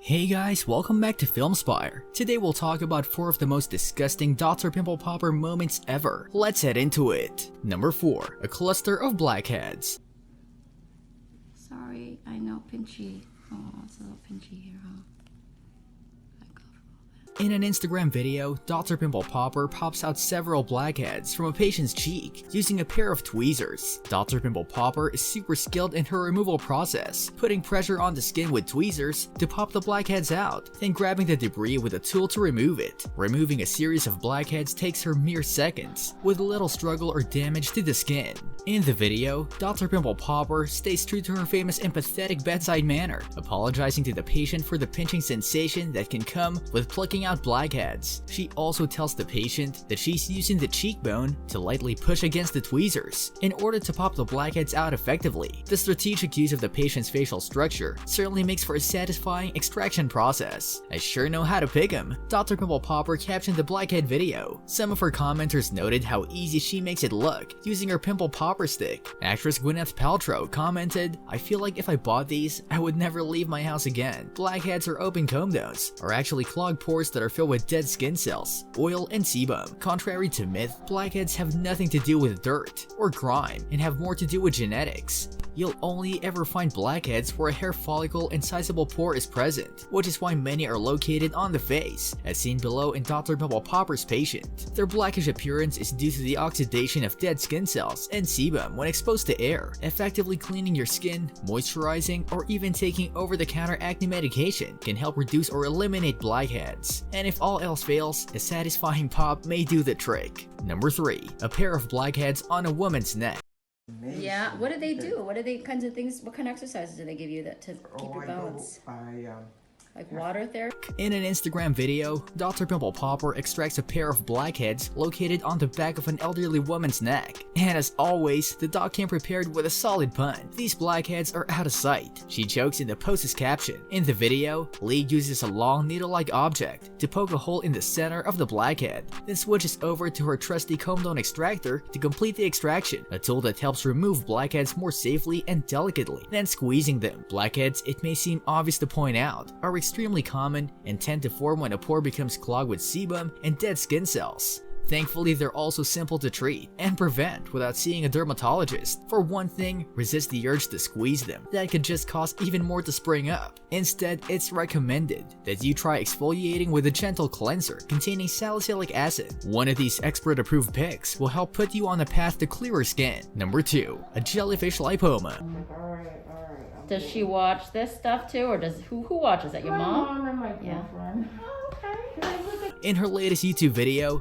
Hey guys, welcome back to Spire. Today we'll talk about 4 of the most disgusting Dr. Pimple Popper moments ever. Let's head into it. Number 4. A cluster of blackheads. Sorry, I know pinchy. Oh, it's a little pinchy here, huh? In an Instagram video, Dr. Pimple Popper pops out several blackheads from a patient's cheek using a pair of tweezers. Dr. Pimple Popper is super skilled in her removal process, putting pressure on the skin with tweezers to pop the blackheads out, then grabbing the debris with a tool to remove it. Removing a series of blackheads takes her mere seconds, with little struggle or damage to the skin. In the video, Dr. Pimple Popper stays true to her famous empathetic bedside manner, apologizing to the patient for the pinching sensation that can come with plucking out blackheads. She also tells the patient that she's using the cheekbone to lightly push against the tweezers in order to pop the blackheads out effectively. The strategic use of the patient's facial structure certainly makes for a satisfying extraction process. I sure know how to pick 'em. Dr. Pimple Popper captioned the blackhead video. Some of her commenters noted how easy she makes it look using her pimple popper stick. Actress Gwyneth Paltrow commented, "I feel like if I bought these, I would never leave my house again. Blackheads or open comedones are actually clogged pores that are filled with dead skin cells, oil, and sebum. Contrary to myth, blackheads have nothing to do with dirt or grime and have more to do with genetics. You'll only ever find blackheads where a hair follicle and sizable pore is present, which is why many are located on the face, as seen below in Dr. Pimple Popper's patient. Their blackish appearance is due to the oxidation of dead skin cells and sebum when exposed to air. Effectively cleaning your skin, moisturizing, or even taking over-the-counter acne medication can help reduce or eliminate blackheads. And if all else fails, a satisfying pop may do the trick." Number 3. A pair of blackheads on a woman's neck. Amazing. Yeah, what do they do? What are they kinds of things? What kind of exercises do they give you that to keep your balance? Like water therapy? In an Instagram video, Dr. Pimple Popper extracts a pair of blackheads located on the back of an elderly woman's neck. And as always, the doc came prepared with a solid pun. "These blackheads are out of sight," she jokes in the post's caption. In the video, Lee uses a long needle-like object to poke a hole in the center of the blackhead, then switches over to her trusty comb-down extractor to complete the extraction, a tool that helps remove blackheads more safely and delicately than squeezing them. Blackheads, it may seem obvious to point out, are extremely common and tend to form when a pore becomes clogged with sebum and dead skin cells. Thankfully, they're also simple to treat and prevent without seeing a dermatologist. For one thing, resist the urge to squeeze them. That could just cause even more to spring up. Instead, it's recommended that you try exfoliating with a gentle cleanser containing salicylic acid. One of these expert-approved picks will help put you on a path to clearer skin. Number 2. A jellyfish lipoma. Does she watch this stuff too, or does who watches that? Your mom? My mom and my girlfriend. Yeah. In her latest YouTube video,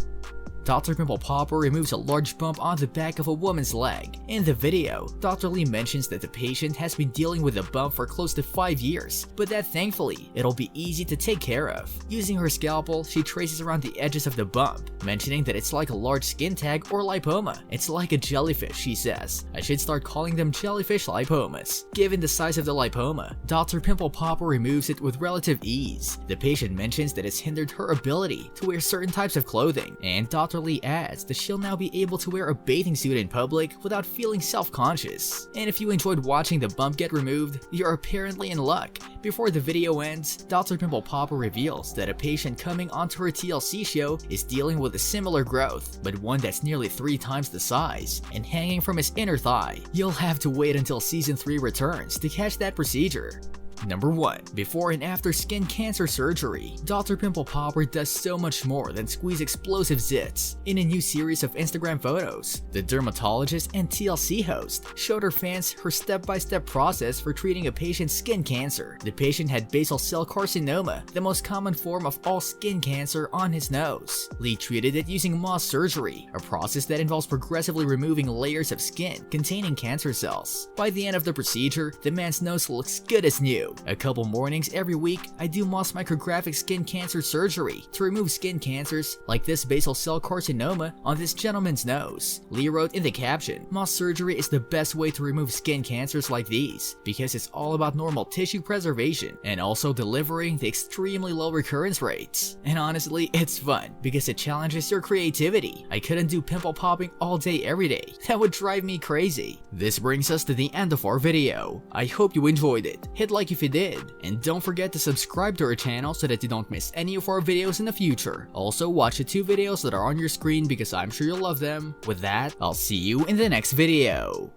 Dr. Pimple Popper removes a large bump on the back of a woman's leg. In the video, Dr. Lee mentions that the patient has been dealing with a bump for close to 5 years, but that thankfully, it'll be easy to take care of. Using her scalpel, she traces around the edges of the bump, mentioning that it's like a large skin tag or lipoma. "It's like a jellyfish," she says. "I should start calling them jellyfish lipomas." Given the size of the lipoma, Dr. Pimple Popper removes it with relative ease. The patient mentions that it's hindered her ability to wear certain types of clothing, and Dr. Lee adds that she'll now be able to wear a bathing suit in public without feeling self-conscious. And if you enjoyed watching the bump get removed, you're apparently in luck. Before the video ends, Dr. Pimple Popper reveals that a patient coming onto her TLC show is dealing with a similar growth, but one that's nearly 3 times the size and hanging from his inner thigh. You'll have to wait until season 3 returns to catch that procedure. Number 1. Before and after skin cancer surgery. Dr. Pimple Popper does so much more than squeeze explosive zits. In a new series of Instagram photos, the dermatologist and TLC host showed her fans her step-by-step process for treating a patient's skin cancer. The patient had basal cell carcinoma, the most common form of all skin cancer, on his nose. Lee treated it using Mohs surgery, a process that involves progressively removing layers of skin containing cancer cells. By the end of the procedure, the man's nose looks good as new. A couple mornings every week, I do Mohs micrographic skin cancer surgery to remove skin cancers like this basal cell carcinoma on this gentleman's nose. Lee wrote in the caption, "Mohs surgery is the best way to remove skin cancers like these because it's all about normal tissue preservation and also delivering the extremely low recurrence rates. And honestly, it's fun because it challenges your creativity. I couldn't do pimple popping all day every day. That would drive me crazy." This brings us to the end of our video. I hope you enjoyed it. Hit like if if you did. And don't forget to subscribe to our channel so that you don't miss any of our videos in the future. Also, watch the 2 videos that are on your screen because I'm sure you'll love them. With that, I'll see you in the next video.